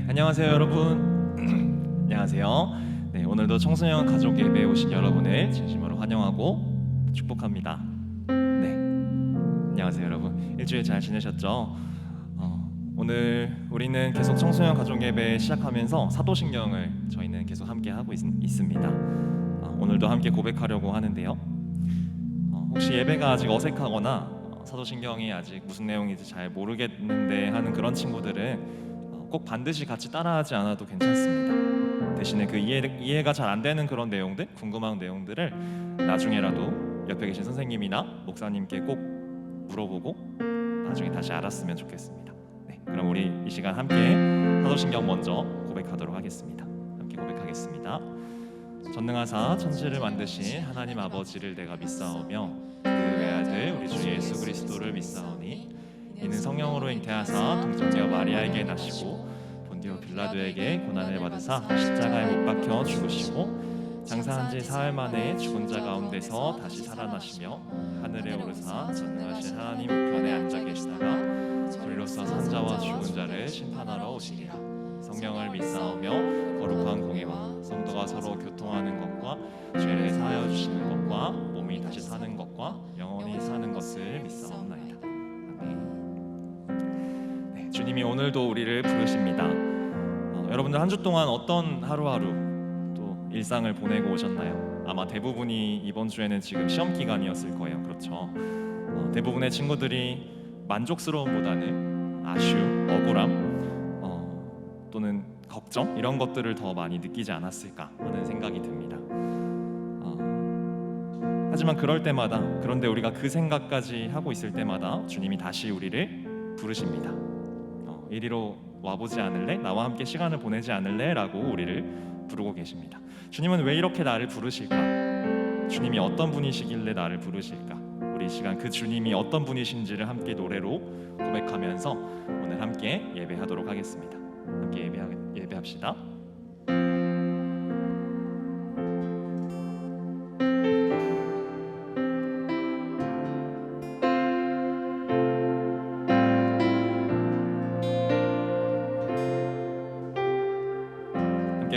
안녕하세요 여러분. 안녕하세요. 네, 오늘도 청소년 가족 예배에 오신 여러분을 진심으로 환영하고 축복합니다. 네, 안녕하세요 여러분. 일주일 잘 지내셨죠? 오늘 우리는 계속 청소년 가족 예배 시작하면서 사도신경을 저희는 계속 함께 하고 있습니다. 오늘도 함께 고백하려고 하는데요. 혹시 예배가 아직 어색하거나 사도신경이 아직 무슨 내용인지 잘 모르겠는데 하는 그런 친구들은 꼭 반드시 같이 따라하지 않아도 괜찮습니다. 대신에 그 이해가 잘 안 되는 그런 내용들, 궁금한 내용들을 나중에라도 옆에 계신 선생님이나 목사님께 꼭 물어보고 나중에 다시 알았으면 좋겠습니다. 네, 그럼 우리 이 시간 함께 사도신경 먼저 고백하도록 하겠습니다. 함께 고백하겠습니다. 전능하사 천지를 만드신 하나님 아버지를 내가 믿사오며 그 외아들 우리 주 예수 그리스도를 믿사오니 이는 성령으로 잉태하사 동정녀 마리아에게 나시고 본디오 빌라도에게 고난을 받으사 십자가에 못 박혀 죽으시고 장사한 지 사흘 만에 죽은 자 가운데서 다시 살아나시며 하늘에 오르사 전능하신 하나님 우편에 앉아 계시다가 저리로서 산자와 죽은 자를 심판하러 오시리라. 성령을 믿사오며 거룩한 공예와 성도가 서로 교통하는 것과 죄를 사하여 주시는 것과 몸이 다시 사는 것과 영원히 사는 것을 믿사옵나이다. 아멘. 주님이 오늘도 우리를 부르십니다. 여러분들 한 주 동안 어떤 하루하루 또 일상을 보내고 오셨나요? 아마 대부분이 이번 주에는 지금 시험 기간이었을 거예요. 그렇죠? 대부분의 친구들이 만족스러움보다는 아쉬움, 억울함 또는 걱정 이런 것들을 더 많이 느끼지 않았을까 하는 생각이 듭니다. 하지만 그럴 때마다, 그런데 우리가 그 생각까지 하고 있을 때마다 주님이 다시 우리를 부르십니다. 이리로 와보지 않을래? 나와 함께 시간을 보내지 않을래? 라고 우리를 부르고 계십니다. 주님은 왜 이렇게 나를 부르실까? 주님이 어떤 분이시길래 나를 부르실까? 우리 이 시간 그 주님이 어떤 분이신지를 함께 노래로 고백하면서 오늘 함께 예배하도록 하겠습니다. 함께 예배합시다.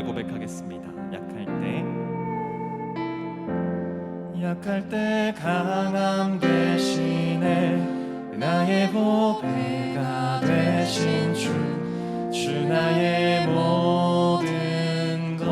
고백하겠습니다. 약할 때 강함 대신에 나의 보배가 되신 주 나의 모든 것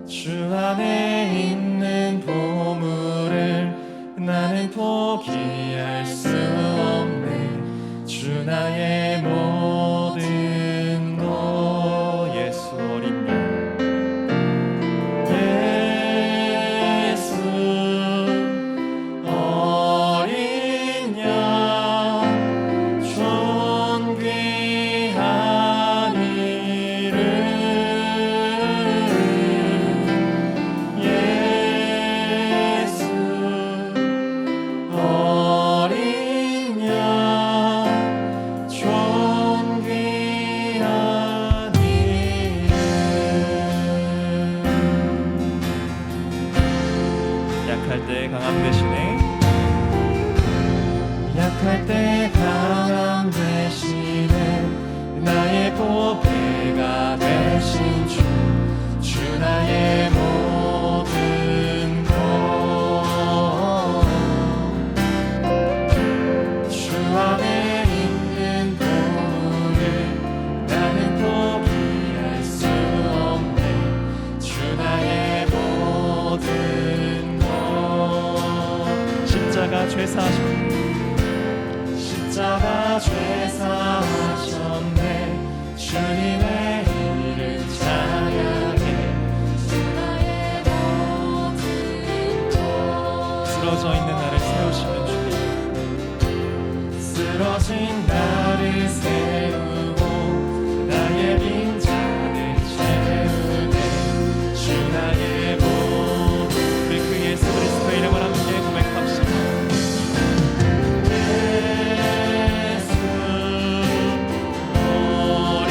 주 안에 있는 보물을 나는 포기할 수 없네. 주 나의 모든 것 예수 어린 양 예수 어린 양 존귀한 이름 예수 어린 양 약할 때 강함 대신에 나의 보배가 되신 주 나의 모든 것 주 안에 있는 보물을 나는 포기할 수 없네. 주 나의 모든 것 십자가 죄사하셨네. 주님의 이름 찬양해. 주 나의 모든 것 쓰러져 있는 나를 세우시는 주님 쓰러진 나를 세우고 나의 빈잔을 채우네. 주 나의 모든 우리 그 예수 그리스도 이름을 함께 고백합시다. 예수 어린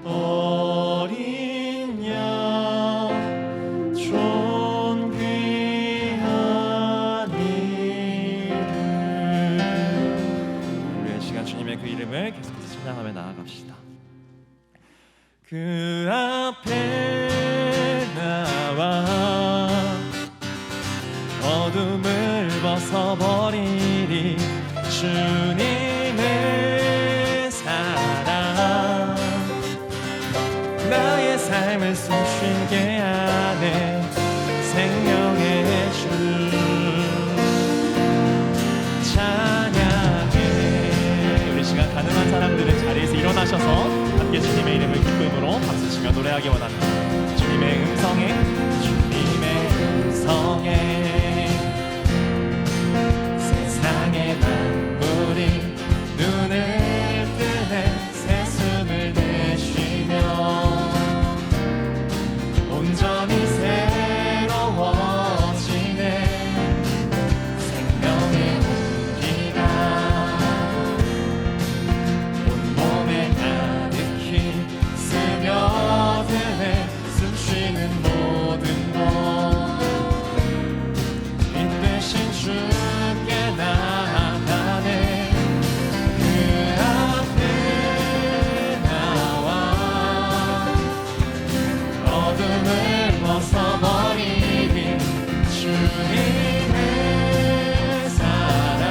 어린 양 존귀한 이름. 우리의 시간 주님의 그 이름을 계속해서 찬양하며 나아갑시다. 그 앞에 나와 어둠을 벗어버리리. 주님의 사랑 나의 삶을 숨쉬게 하네. 생명의 주 찬양해. 우리 시간 가능한 사람들은 자리에서 일어나셔서 함께 주님의 이름을 기쁨으로 박수치며 노래하기 원합니다. 주님의 음성에 주님의 음성에 세상의 만물이 눈을 뜨네. 새 숨을 내쉬며 온전히 새로워지네. 생명의 온기가 온몸에 가득히 스며드네. 숨쉬는 모든 것 인되신 주께 나가네. 그 앞에 나와 어둠을 벗어버리니 주님의 사랑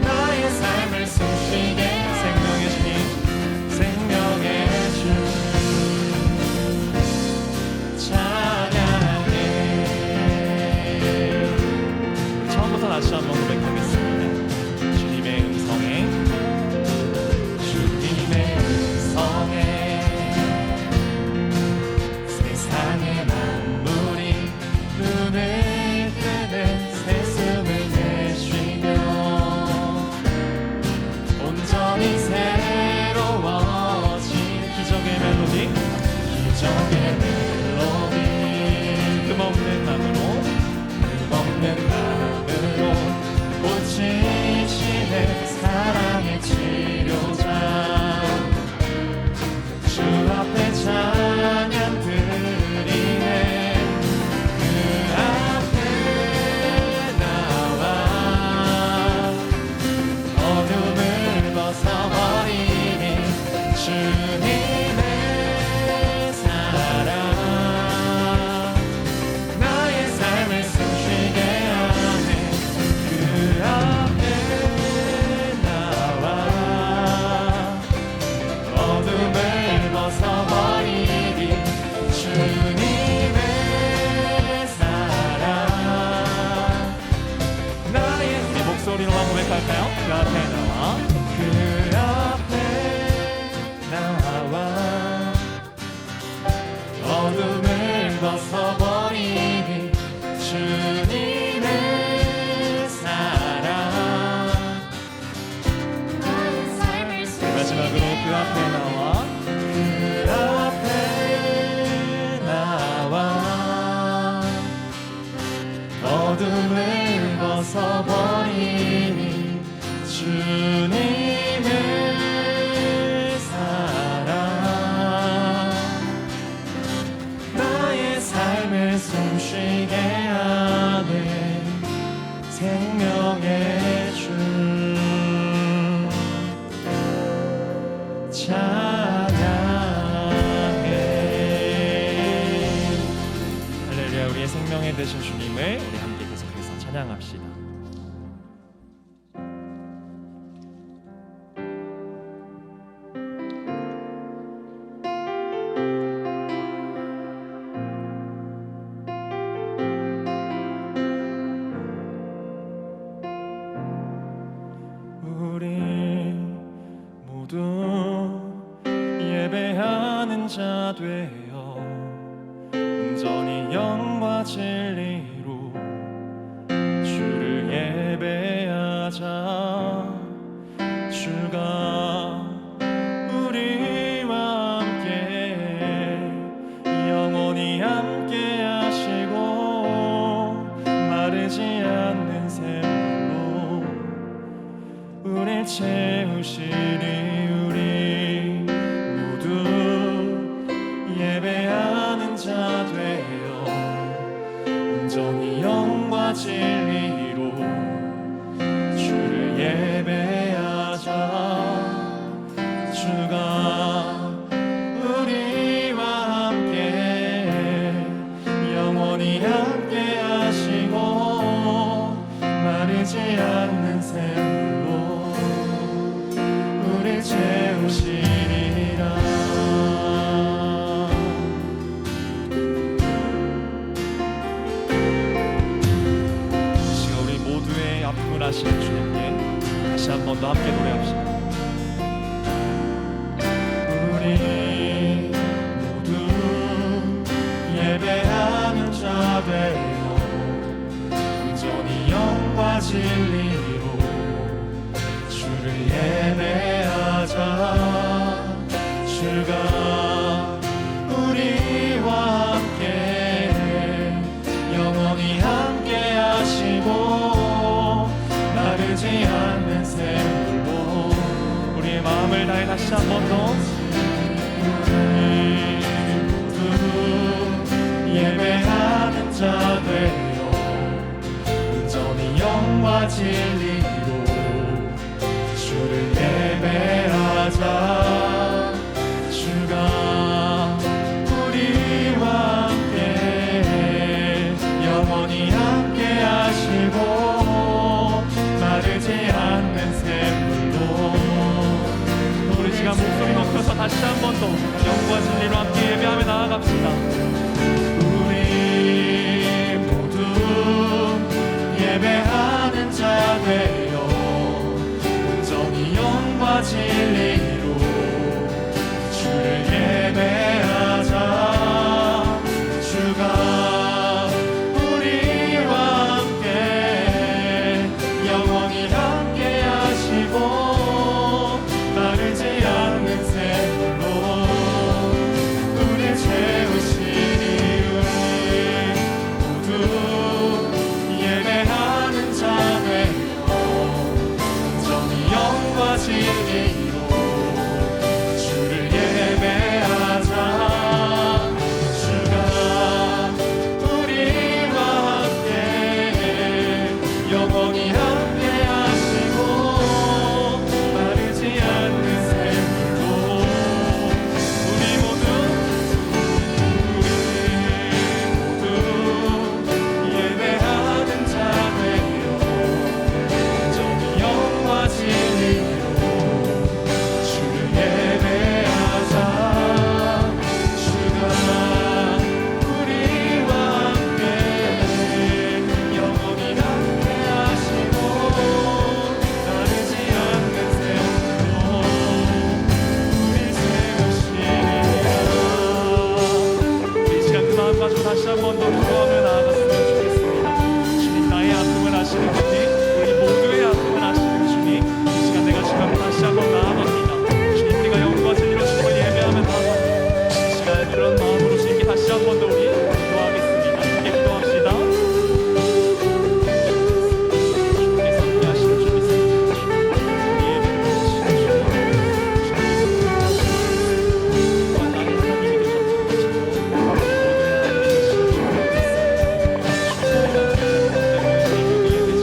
나의 삶을 숨쉬게. 생명의 주님 생명의 주 찬양해. 처음부터 다시 한번 고백하겠습니다. 주님의 음성에 주님의 음성에 세상의 만물이 눈을 뜨네. 새 숨을 내쉬며 온전히 새로워진 기적의 멜로디. 기적의 멜로디. 흠없는 마음으로 흠없는 마음으로 고치시네. 사랑의 치료자 주 앞에 찬양 드리네. 그 앞에 나와 어둠을 벗어버리니 주님의 사랑 나의 삶을 숨쉬게 하네. 그 앞에 나와 어둠을 벗어버리니 주님의 사랑 나의. 우리 목소리로만 고백할까요? 그 앞에 나와 그 앞에 나와 어둠을 벗어버리니 주님의 사랑 나의 삶을 마지막으로 그 앞에 나와 그 앞에 나와 어둠을 벗어버리니 주님의 사랑 나의 삶을 숨쉬게 하네. 생명의 주 찬양해. 할렐루야. 우리의 생명의 되신 주님을 우리 함께 계속해서 찬양합시다. 우리 모두 예배하는 자 되어 온전히 영과 진리로 주를 예배하자. 주가 우리와 함께 영원히 함께 하시고 마르지 않는 샘으로 우릴 채우시리. 주가 우리와 함께 영원히 함께 하시고 마르지 않는 샘물로 우리 채우시리라. 아픔을 아시는 주님께 다시 한 번 더 함께 노래합시다. 우리 모두 예배하는 자 되어 온전히 영과 진리로 주를 예배하자. 주가 우리와 함께 영원히 함께 하시고 마르지 않는 샘물로 우리의 마음을 다해 다시 한 번 더 우리 모두 예배하는 자 되어 온전히 영과 진리로 주를 예배하자. 주가 우리와 함께 영원히 함께 하시고 마르지 않는 샘물로 우리 시간 목소리 높여서 다시 한 번 더 영과 진리로 함께 예배하며 나아갑시다. 우리 모두 예배하는 자 되어 온전히 영과 진리로 주를 예배하자. 주가 우리와 함께 영원히 함께 하시고 마르지 않는 샘물로 우리 채우시니 우리 모두 예배하는 자 되어 온전히 영과 진리로 주를 예배하자. 주가 우리와 함께 영원히 함께 하시고 마르지 않는 샘물로 우리 모두 예배하는 자 되어 온전히 영과 진리로 주를 예배하자. 주가 우리와 함께 영원히 함께 하시고 마르지 않는 샘물로 우리 채우시리라. 우리 시간 그 마음 가지고 다시 한 번 더 기도하며 나아갔으면 좋겠습니다. 주님, 나의 아픔을 아시는 주님, 우리 모두의 아픔을 아시는 주님, 이 시간 내가 지금 다시 한 번 나아갑니다. 주님, 내가 영과 진리로 주님을 예배하며 나아갑니다. 이 시간 이런 마음으로 주님께 다시 한 번 더 우리 기도하겠습니다. 함께 기도합시다. 주님께서 함께 하시는 주님께서 우리 예배를 해주시는 주님, 또한 나의 하나님이 되셨고 모두의 하나님이 되시는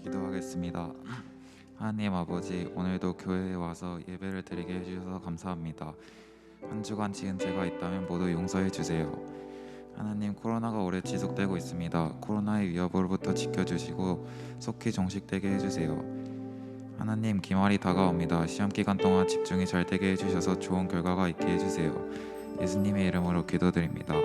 기도하겠습니다. 하나님 아버지, 오늘도 교회에 와서 예배를 드리게 해주셔서 감사합니다. 한 주간 지은 죄가 있다면 모두 용서해 주세요. 하나님, 코로나가 오래 지속되고 있습니다. 코로나의 위협으로부터 지켜주시고 속히 종식되게 해주세요. 하나님, 기말이 다가옵니다. 시험 기간 동안 집중이 잘 되게 해주셔서 좋은 결과가 있게 해주세요. 예수님의 이름으로 기도드립니다.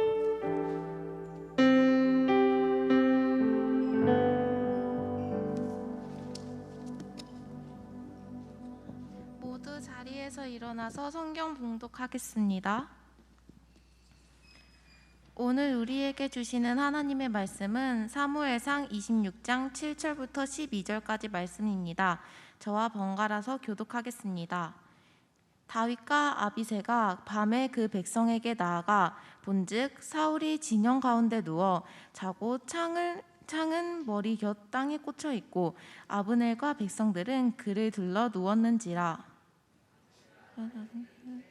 모두 자리에서 일어나서 성경 봉독하겠습니다. 오늘 우리에게 주시는 하나님의 말씀은 사무엘상 26장 7절부터 12절까지 말씀입니다. 저와 번갈아서 교독하겠습니다. 다윗과 아비새가 밤에 그 백성에게 나아가 본즉 사울이 진영 가운데 누워 자고 창은 머리 곁 땅에 꽂혀 있고 아브넬과 백성들은 그를 둘러 누웠는지라. 하나님은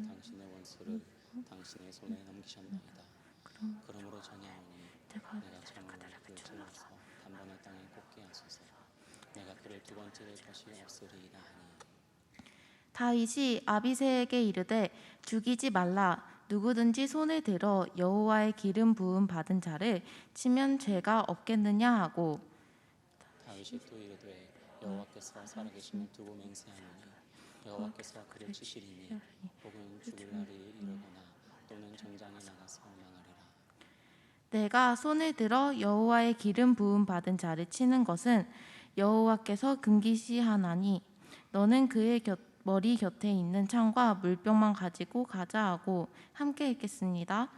당신의 원수를 당신의 손에 넘기셨나이다. 그러므로 전야오니 내가 참으로 그를 찔러서 단번에 땅에 꽂게 하소서. 내가 그를 두 번째 될 것이 없으리이다 하니. 다윗이 아비새에게 이르되 죽이지 말라. 누구든지 손을 들어 여호와의 기름 부음 받은 자를 치면 죄가 없겠느냐 하고. 다윗이 또 이르되 여호와께서 살아계심을 두고 맹세하노니 여호와께서 그를 치시리니 혹은 죽을 날이 이르거나 또는 전장에 나가서 망하리라. 내가 손을 들어 여호와의 기름 부음 받은 자를 치는 것은 여호와께서 금기시하나니 너는 그의 머리 곁에 있는 창과 물병만 가지고 가자 하고. 함께 읽겠습니다.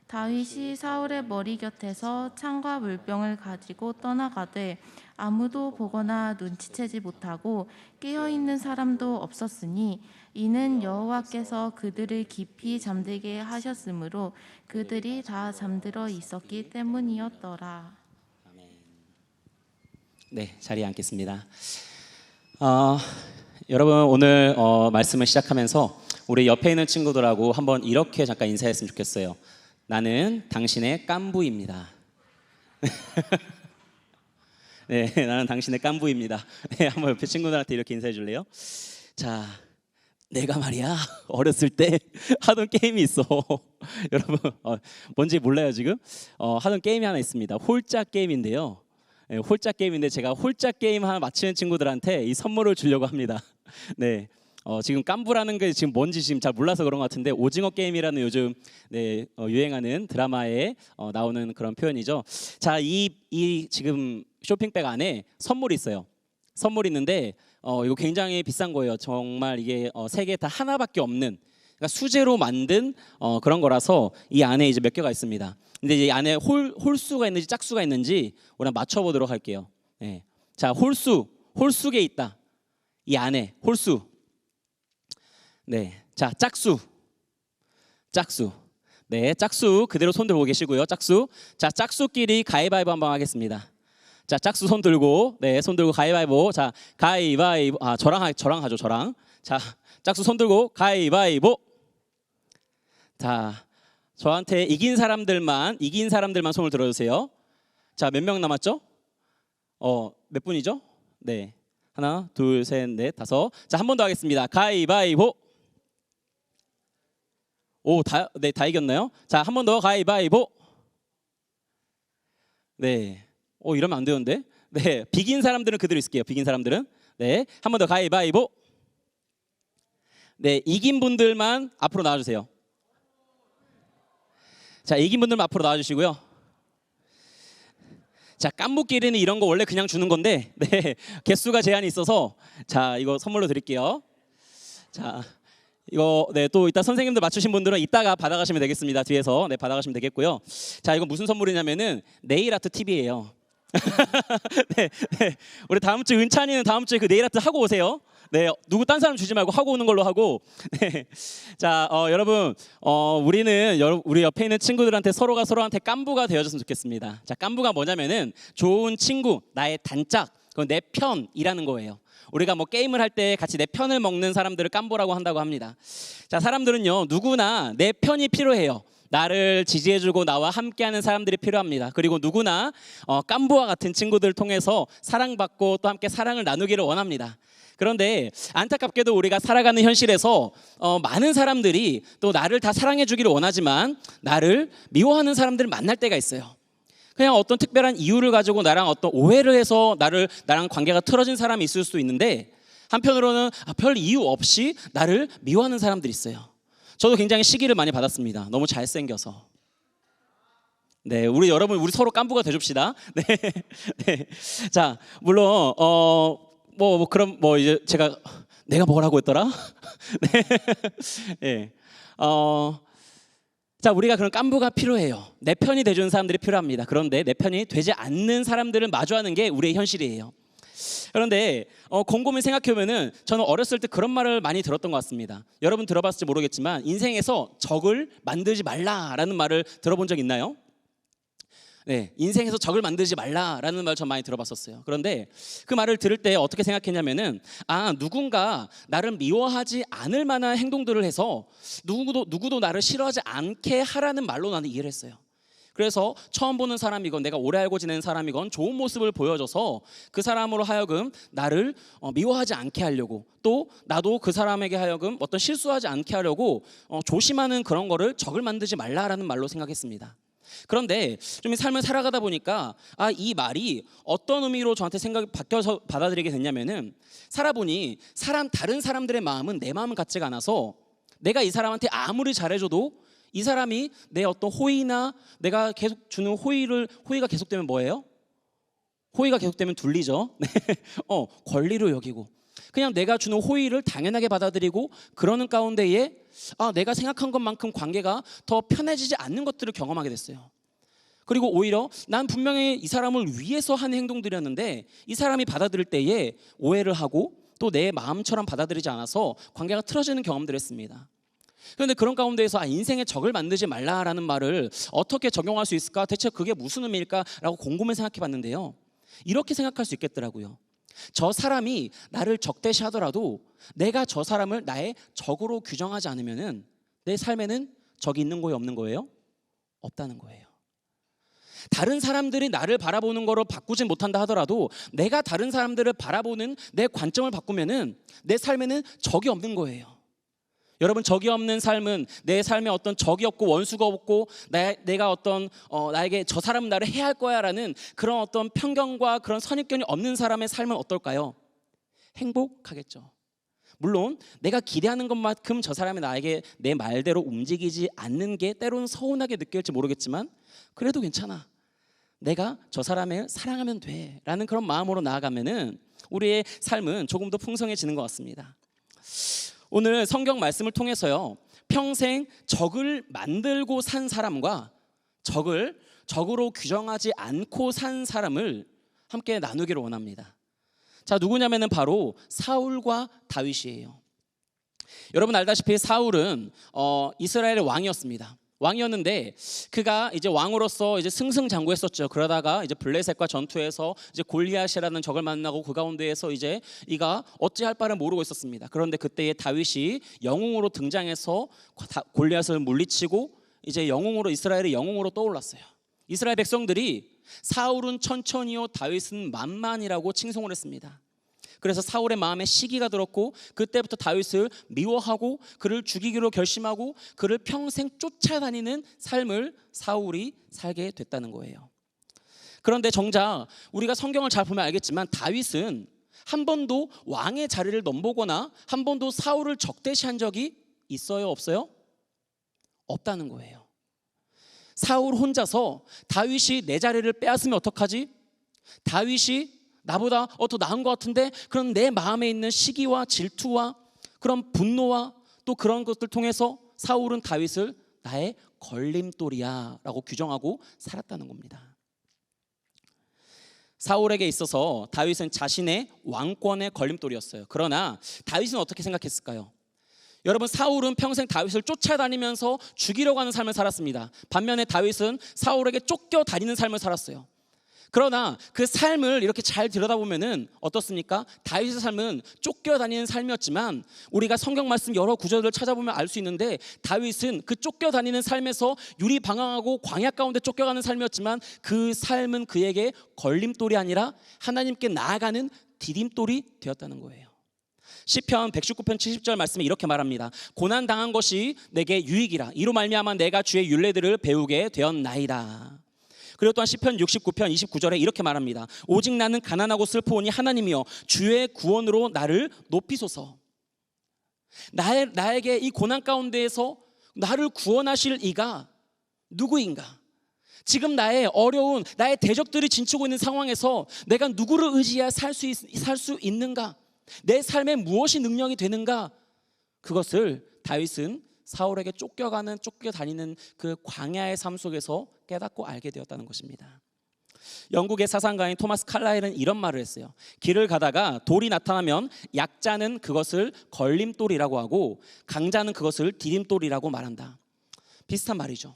다윗이 사울의 머리 곁에서 창과 물병을 가지고 떠나가되 아무도 보거나 눈치채지 못하고 깨어있는 사람도 없었으니 이는 여호와께서 그들을 깊이 잠들게 하셨으므로 그들이 다 잠들어 있었기 때문이었더라. 아멘. 네, 자리에 앉겠습니다. 여러분 오늘 말씀을 시작하면서 우리 옆에 있는 친구들하고 한번 이렇게 잠깐 인사했으면 좋겠어요. 나는 당신의 깐부입니다. 네, 나는 당신의 깐부입니다. 네, 한번 옆에 친구들한테 이렇게 인사해 줄래요? 자, 내가 말이야 어렸을 때 하던 게임이 있어. 여러분 뭔지 몰라요 지금? 하던 게임이 하나 있습니다. 홀짝 게임인데요. 네, 홀짝 게임인데 제가 홀짝 게임 하나 맞히는 친구들한테 이 선물을 주려고 합니다. 네, 지금 깐부라는 게 지금 뭔지 지금 잘 몰라서 그런 것 같은데 오징어 게임이라는 요즘 유행하는 드라마에 나오는 그런 표현이죠. 자, 이 지금 쇼핑백 안에 선물이 있어요. 선물이 있는데 이거 굉장히 비싼 거예요. 정말 이게 세계 다 하나밖에 없는, 그러니까 수제로 만든 그런 거라서 이 안에 이제 몇 개가 있습니다. 근데 이 안에 홀수가 있는지 짝수가 있는지 우리 한번 맞춰보도록 할게요. 네. 자, 홀수계 있다. 이 안에 홀수. 네, 자, 짝수. 네, 짝수 그대로 손 들고 계시고요. 짝수. 자, 짝수끼리 가위바위보 한번 하겠습니다. 자, 짝수 손 들고, 네, 손 들고 가위바위보. 자, 가위바위보. 저랑 하죠, 저랑. 자, 짝수 손 들고 가위바위보. 자, 저한테 이긴 사람들만 손을 들어주세요. 자, 몇 명 남았죠? 몇 분이죠? 네, 하나, 둘, 셋, 넷, 다섯. 자, 한 번 더 하겠습니다. 가위바위보. 네, 다 이겼나요? 자, 한 번 더 가위바위보. 네, 이러면 안 되는데. 네, 비긴 사람들은 그대로 있을게요. 비긴 사람들은. 네, 한 번 더 가위바위보. 네, 이긴 분들만 앞으로 나와주세요. 자, 이긴 분들만 앞으로 나와주시고요. 자, 깐부끼리는 이런 거 원래 그냥 주는 건데, 네, 개수가 제한이 있어서, 자, 이거 선물로 드릴게요. 자, 이거 네, 또 이따 선생님들 맞추신 분들은 이따가 받아가시면 되겠습니다. 뒤에서 네, 받아가시면 되겠고요. 자, 이거 무슨 선물이냐면은 네일 아트 팁이에요. 네, 네, 우리 다음 주 은찬이는 다음 주에 그 네일 아트 하고 오세요. 네, 누구 딴 사람 주지 말고 하고 오는 걸로 하고. 네. 자, 여러분, 우리는 우리 옆에 있는 친구들한테 서로한테 깐부가 되어줬으면 좋겠습니다. 자, 깐부가 뭐냐면은 좋은 친구, 나의 단짝, 그건 내 편이라는 거예요. 우리가 뭐 게임을 할 때 같이 내 편을 먹는 사람들을 깐부라고 한다고 합니다. 자, 사람들은요 누구나 내 편이 필요해요. 나를 지지해주고 나와 함께하는 사람들이 필요합니다. 그리고 누구나 깐부와 같은 친구들을 통해서 사랑받고 또 함께 사랑을 나누기를 원합니다. 그런데 안타깝게도 우리가 살아가는 현실에서 많은 사람들이 또 나를 다 사랑해주기를 원하지만 나를 미워하는 사람들을 만날 때가 있어요. 그냥 어떤 특별한 이유를 가지고 나랑 어떤 오해를 해서 나랑 관계가 틀어진 사람이 있을 수도 있는데, 한편으로는 별 이유 없이 나를 미워하는 사람들이 있어요. 저도 굉장히 시기를 많이 받았습니다. 너무 잘생겨서. 네, 우리 서로 깐부가 돼줍시다. 네, 네. 자, 물론 그럼 이제 내가 뭐라고 했더라? 네, 네. 자, 우리가 그런 깐부가 필요해요. 내 편이 돼주는 사람들이 필요합니다. 그런데 내 편이 되지 않는 사람들을 마주하는 게 우리의 현실이에요. 그런데 곰곰이 생각해보면은 저는 어렸을 때 그런 말을 많이 들었던 것 같습니다. 여러분 들어봤을지 모르겠지만 인생에서 적을 만들지 말라라는 말을 들어본 적 있나요? 네, 인생에서 적을 만들지 말라라는 말 전 많이 들어봤었어요. 그런데 그 말을 들을 때 어떻게 생각했냐면은 누군가 나를 미워하지 않을 만한 행동들을 해서 누구도 나를 싫어하지 않게 하라는 말로 나는 이해를 했어요. 그래서 처음 보는 사람이건 내가 오래 알고 지내는 사람이건 좋은 모습을 보여줘서 그 사람으로 하여금 나를 미워하지 않게 하려고, 또 나도 그 사람에게 하여금 어떤 실수하지 않게 하려고 조심하는 그런 거를 적을 만들지 말라라는 말로 생각했습니다. 그런데 좀 이 삶을 살아가다 보니까 이 말이 어떤 의미로 저한테 생각이 바뀌어서 받아들이게 됐냐면은, 살아보니 다른 사람들의 마음은 내 마음 같지가 않아서 내가 이 사람한테 아무리 잘해줘도 이 사람이 내 어떤 호의나 내가 계속 주는 호의가 계속되면 뭐예요? 호의가 계속되면 둘리죠. 권리로 여기고 그냥 내가 주는 호의를 당연하게 받아들이고 그러는 가운데에 내가 생각한 것만큼 관계가 더 편해지지 않는 것들을 경험하게 됐어요. 그리고 오히려 난 분명히 이 사람을 위해서 하는 행동들이었는데 이 사람이 받아들일 때에 오해를 하고 또 내 마음처럼 받아들이지 않아서 관계가 틀어지는 경험들을 했습니다. 그런데 그런 가운데에서 인생의 적을 만들지 말라라는 말을 어떻게 적용할 수 있을까? 대체 그게 무슨 의미일까라고 곰곰이 생각해 봤는데요. 이렇게 생각할 수 있겠더라고요. 저 사람이 나를 적대시하더라도 내가 저 사람을 나의 적으로 규정하지 않으면은 내 삶에는 적이 있는 거예요, 없는 거예요? 없다는 거예요. 다른 사람들이 나를 바라보는 거로 바꾸진 못한다 하더라도 내가 다른 사람들을 바라보는 내 관점을 바꾸면은 내 삶에는 적이 없는 거예요. 여러분, 적이 없는 삶은 내 삶에 어떤 적이 없고 원수가 없고 내가 어떤 나에게 저 사람은 나를 해할 거야라는 그런 어떤 편견과 그런 선입견이 없는 사람의 삶은 어떨까요? 행복하겠죠. 물론 내가 기대하는 것만큼 저 사람이 나에게 내 말대로 움직이지 않는 게 때로는 서운하게 느낄지 모르겠지만 그래도 괜찮아. 내가 저 사람을 사랑하면 돼 라는 그런 마음으로 나아가면은 우리의 삶은 조금 더 풍성해지는 것 같습니다. 오늘 성경 말씀을 통해서요, 평생 적을 만들고 산 사람과 적으로 규정하지 않고 산 사람을 함께 나누기를 원합니다. 자, 누구냐면은 바로 사울과 다윗이에요. 여러분 알다시피 사울은 이스라엘의 왕이었습니다. 왕이었는데 그가 이제 왕으로서 이제 승승장구했었죠. 그러다가 이제 블레셋과 전투에서 이제 골리앗이라는 적을 만나고 그 가운데에서 이제 이가 어찌할 바를 모르고 있었습니다. 그런데 그때에 다윗이 영웅으로 등장해서 골리앗을 물리치고 이제 영웅으로, 이스라엘의 영웅으로 떠올랐어요. 이스라엘 백성들이 사울은 천천히요 다윗은 만만이라고 칭송을 했습니다. 그래서 사울의 마음에 시기가 들었고 그때부터 다윗을 미워하고 그를 죽이기로 결심하고 그를 평생 쫓아다니는 삶을 사울이 살게 됐다는 거예요. 그런데 정작 우리가 성경을 잘 보면 알겠지만 다윗은 한 번도 왕의 자리를 넘보거나 한 번도 사울을 적대시한 적이 있어요, 없어요? 없다는 거예요. 사울 혼자서 다윗이 내 자리를 빼앗으면 어떡하지? 다윗이 나보다 더 나은 것 같은데, 그런 내 마음에 있는 시기와 질투와 그런 분노와 또 그런 것들 통해서 사울은 다윗을 나의 걸림돌이야 라고 규정하고 살았다는 겁니다. 사울에게 있어서 다윗은 자신의 왕권의 걸림돌이었어요. 그러나 다윗은 어떻게 생각했을까요? 여러분, 사울은 평생 다윗을 쫓아다니면서 죽이려고 하는 삶을 살았습니다. 반면에 다윗은 사울에게 쫓겨다니는 삶을 살았어요. 그러나 그 삶을 이렇게 잘 들여다보면은 어떻습니까? 다윗의 삶은 쫓겨다니는 삶이었지만 우리가 성경 말씀 여러 구절을 찾아보면 알 수 있는데 다윗은 그 쫓겨다니는 삶에서 유리방황하고 광야 가운데 쫓겨가는 삶이었지만 그 삶은 그에게 걸림돌이 아니라 하나님께 나아가는 디딤돌이 되었다는 거예요. 시편 119편 70절 말씀에 이렇게 말합니다. 고난 당한 것이 내게 유익이라 이로 말미암아 내가 주의 율례들을 배우게 되었나이다. 그리고 또한 시편 69편 29절에 이렇게 말합니다. 오직 나는 가난하고 슬퍼오니 하나님이여 주의 구원으로 나를 높이소서. 나에게 이 고난 가운데에서 나를 구원하실 이가 누구인가? 지금 나의 어려운 나의 대적들이 진치고 있는 상황에서 내가 누구를 의지해야 살 수 있는가? 내 삶에 무엇이 능력이 되는가? 그것을 다윗은 사울에게 쫓겨다니는 그 광야의 삶 속에서 깨닫고 알게 되었다는 것입니다. 영국의 사상가인 토마스 칼라일은 이런 말을 했어요. 길을 가다가 돌이 나타나면 약자는 그것을 걸림돌이라고 하고 강자는 그것을 디딤돌이라고 말한다. 비슷한 말이죠.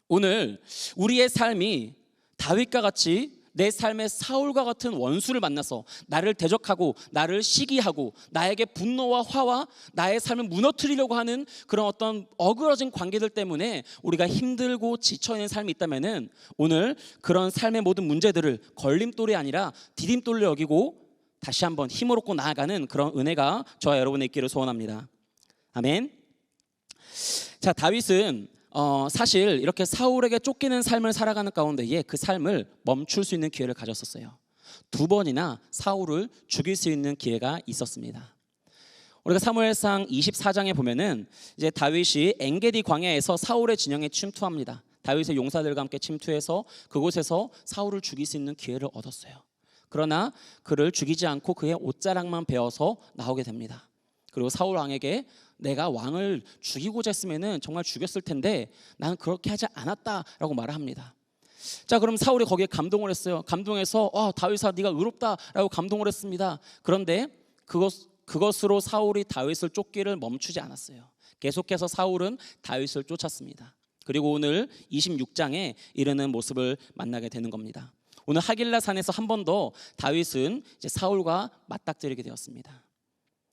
오늘 우리의 삶이 다윗과 같이 내 삶의 사울과 같은 원수를 만나서 나를 대적하고 나를 시기하고 나에게 분노와 화와 나의 삶을 무너뜨리려고 하는 그런 어떤 어그러진 관계들 때문에 우리가 힘들고 지쳐있는 삶이 있다면은 오늘 그런 삶의 모든 문제들을 걸림돌이 아니라 디딤돌로 여기고 다시 한번 힘을 얻고 나아가는 그런 은혜가 저와 여러분의 있기를 소원합니다. 아멘. 자, 다윗은 사실 이렇게 사울에게 쫓기는 삶을 살아가는 가운데에 그 삶을 멈출 수 있는 기회를 가졌었어요. 2번이나 사울을 죽일 수 있는 기회가 있었습니다. 우리가 사무엘상 24장에 보면은 이제 다윗이 엔게디 광야에서 사울의 진영에 침투합니다. 다윗의 용사들과 함께 침투해서 그곳에서 사울을 죽일 수 있는 기회를 얻었어요. 그러나 그를 죽이지 않고 그의 옷자락만 베어서 나오게 됩니다. 그리고 사울 왕에게 내가 왕을 죽이고자 했으면 정말 죽였을 텐데 나는 그렇게 하지 않았다라고 말을 합니다. 자, 그럼 사울이 거기에 감동을 했어요. 감동해서 다윗아 네가 의롭다라고 감동을 했습니다. 그런데 그것으로 사울이 다윗을 쫓기를 멈추지 않았어요. 계속해서 사울은 다윗을 쫓았습니다. 그리고 오늘 26장에 이르는 모습을 만나게 되는 겁니다. 오늘 하길라 산에서 한 번 더 다윗은 이제 사울과 맞닥뜨리게 되었습니다.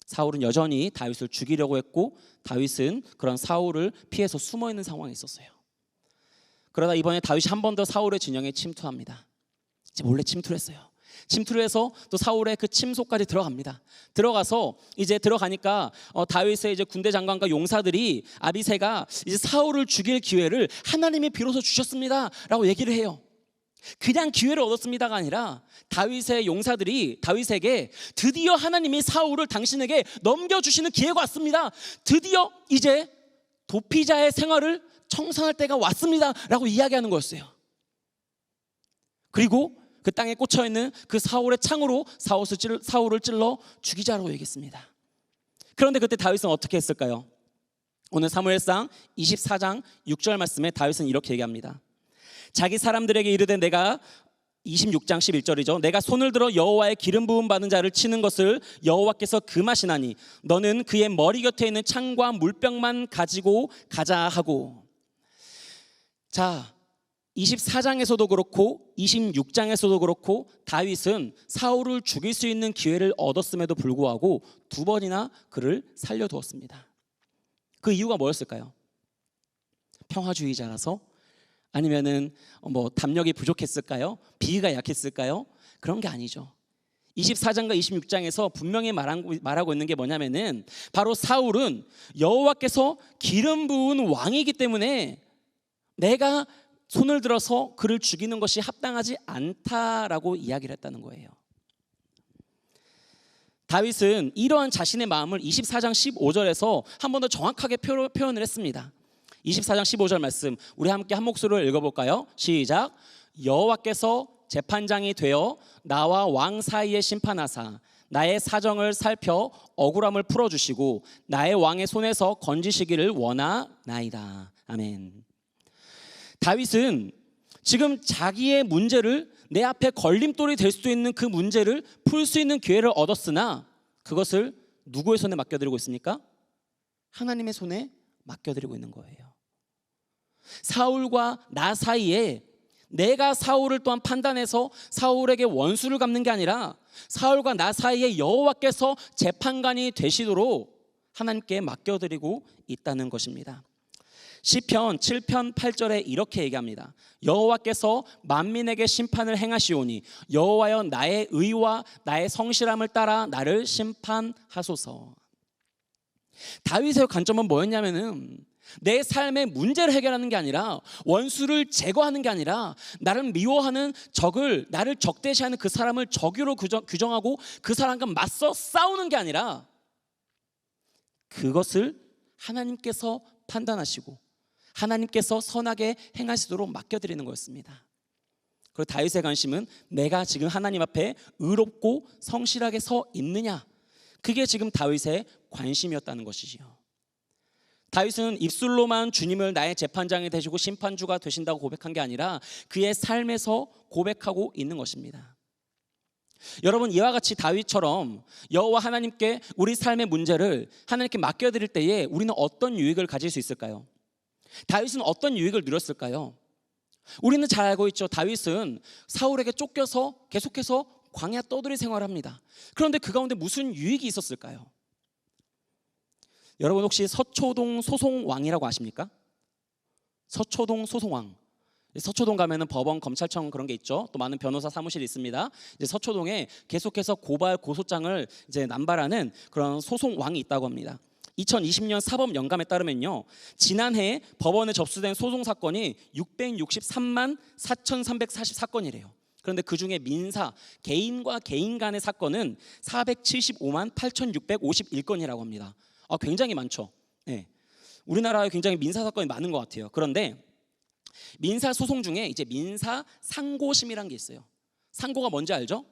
사울은 여전히 다윗을 죽이려고 했고 다윗은 그런 사울을 피해서 숨어 있는 상황에 있었어요. 그러다 이번에 다윗이 한 번 더 사울의 진영에 침투합니다. 이제 몰래 침투를 했어요. 침투를 해서 또 사울의 그 침소까지 들어갑니다. 들어가서 이제 들어가니까 다윗의 이제 군대 장관과 용사들이 아비새가 이제 사울을 죽일 기회를 하나님이 비로소 주셨습니다라고 얘기를 해요. 그냥 기회를 얻었습니다가 아니라 다윗의 용사들이 다윗에게 드디어 하나님이 사울을 당신에게 넘겨주시는 기회가 왔습니다. 드디어 이제 도피자의 생활을 청산할 때가 왔습니다 라고 이야기하는 거였어요. 그리고 그 땅에 꽂혀있는 그 사울의 창으로 사울을 찔러 죽이자라고 얘기했습니다. 그런데 그때 다윗은 어떻게 했을까요? 오늘 사무엘상 24장 6절 말씀에 다윗은 이렇게 얘기합니다. 자기 사람들에게 이르되 내가 26장 11절이죠. 내가 손을 들어 여호와의 기름 부음 받은 자를 치는 것을 여호와께서 금하시나니 너는 그의 머리 곁에 있는 창과 물병만 가지고 가자 하고. 자, 24장에서도 그렇고 26장에서도 그렇고 다윗은 사울을 죽일 수 있는 기회를 얻었음에도 불구하고 2번이나 그를 살려두었습니다. 그 이유가 뭐였을까요? 평화주의자라서? 아니면은 담력이 부족했을까요? 비위가 약했을까요? 그런 게 아니죠. 24장과 26장에서 분명히 말하고 있는 게 뭐냐면은 바로 사울은 여호와께서 기름 부은 왕이기 때문에 내가 손을 들어서 그를 죽이는 것이 합당하지 않다라고 이야기를 했다는 거예요. 다윗은 이러한 자신의 마음을 24장 15절에서 한 번 더 정확하게 표현을 했습니다. 24장 15절 말씀 우리 함께 한 목소리로 읽어볼까요? 시작. 여호와께서 재판장이 되어 나와 왕 사이에 심판하사 나의 사정을 살펴 억울함을 풀어주시고 나의 왕의 손에서 건지시기를 원하나이다. 아멘. 다윗은 지금 자기의 문제를 내 앞에 걸림돌이 될 수도 있는 그 문제를 풀 수 있는 기회를 얻었으나 그것을 누구의 손에 맡겨드리고 있습니까? 하나님의 손에 맡겨드리고 있는 거예요. 사울과 나 사이에 내가 사울을 또한 판단해서 사울에게 원수를 갚는 게 아니라 사울과 나 사이에 여호와께서 재판관이 되시도록 하나님께 맡겨드리고 있다는 것입니다. 시편 7편 8절에 이렇게 얘기합니다. 여호와께서 만민에게 심판을 행하시오니 여호와여 나의 의와 나의 성실함을 따라 나를 심판하소서. 다윗의 관점은 뭐였냐면은 내 삶의 문제를 해결하는 게 아니라 원수를 제거하는 게 아니라 나를 미워하는 적을 나를 적대시하는 그 사람을 적으로 규정하고 그 사람과 맞서 싸우는 게 아니라 그것을 하나님께서 판단하시고 하나님께서 선하게 행하시도록 맡겨드리는 거였습니다. 그리고 다윗의 관심은 내가 지금 하나님 앞에 의롭고 성실하게 서 있느냐, 그게 지금 다윗의 관심이었다는 것이지요. 다윗은 입술로만 주님을 나의 재판장이 되시고 심판주가 되신다고 고백한 게 아니라 그의 삶에서 고백하고 있는 것입니다. 여러분, 이와 같이 다윗처럼 여호와 하나님께 우리 삶의 문제를 하나님께 맡겨드릴 때에 우리는 어떤 유익을 가질 수 있을까요? 다윗은 어떤 유익을 누렸을까요? 우리는 잘 알고 있죠. 다윗은 사울에게 쫓겨서 계속해서 광야 떠돌이 생활합니다. 그런데 그 가운데 무슨 유익이 있었을까요? 여러분, 혹시 서초동 소송왕이라고 아십니까? 서초동 소송왕. 서초동 가면은 법원, 검찰청 그런 게 있죠. 또 많은 변호사 사무실이 있습니다. 이제 서초동에 계속해서 고발 고소장을 이제 남발하는 그런 소송왕이 있다고 합니다. 2020년 사법 영감에 따르면요, 지난해 법원에 접수된 소송 사건이 663만 4,340사건이래요. 그런데 그 중에 민사, 개인과 개인 간의 사건은 475만 8,651건이라고 합니다. 굉장히 많죠. 네. 우리나라에 굉장히 민사 사건이 많은 것 같아요. 그런데 민사 소송 중에 이제 민사 상고심이라는 게 있어요. 상고가 뭔지 알죠?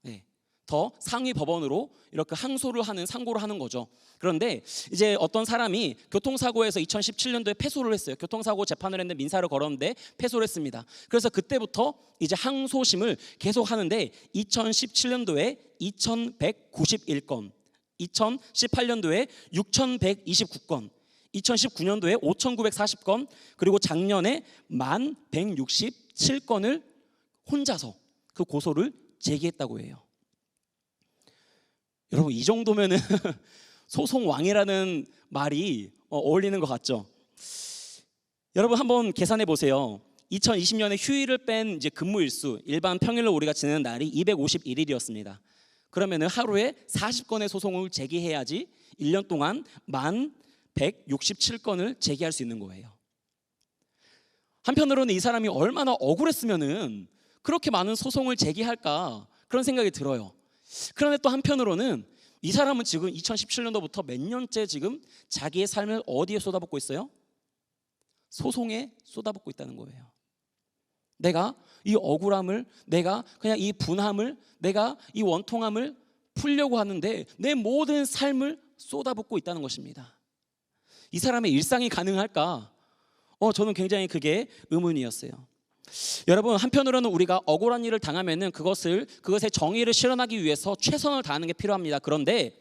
네. 더 상위 법원으로 이렇게 항소를 하는, 상고를 하는 거죠. 그런데 이제 어떤 사람이 교통사고에서 2017년도에 패소를 했어요. 교통사고 재판을 했는데 민사를 걸었는데 패소를 했습니다. 그래서 그때부터 이제 항소심을 계속 하는데 2017년도에 2,191건, 2018년도에 6,129건, 2019년도에 5,940건, 그리고 작년에 1,167건을 혼자서 그 고소를 제기했다고 해요. 여러분, 이 정도면은 소송왕이라는 말이 어울리는 것 같죠? 여러분, 한번 계산해 보세요. 2020년에 휴일을 뺀 이제 근무일수, 일반 평일로 우리가 지내는 날이 251일이었습니다. 그러면은 하루에 40건의 소송을 제기해야지 1년 동안 1,167건을 제기할 수 있는 거예요. 한편으로는 이 사람이 얼마나 억울했으면은 그렇게 많은 소송을 제기할까, 그런 생각이 들어요. 그런데 또 한편으로는 이 사람은 지금 2017년도부터 몇 년째 지금 자기의 삶을 어디에 쏟아붓고 있어요? 소송에 쏟아붓고 있다는 거예요. 내가 이 억울함을, 내가 그냥 이 분함을, 내가 이 원통함을 풀려고 하는데 내 모든 삶을 쏟아붓고 있다는 것입니다. 이 사람의 일상이 가능할까? 저는 굉장히 그게 의문이었어요. 여러분, 한편으로는 우리가 억울한 일을 당하면은 그것의 정의를 실현하기 위해서 최선을 다하는 게 필요합니다. 그런데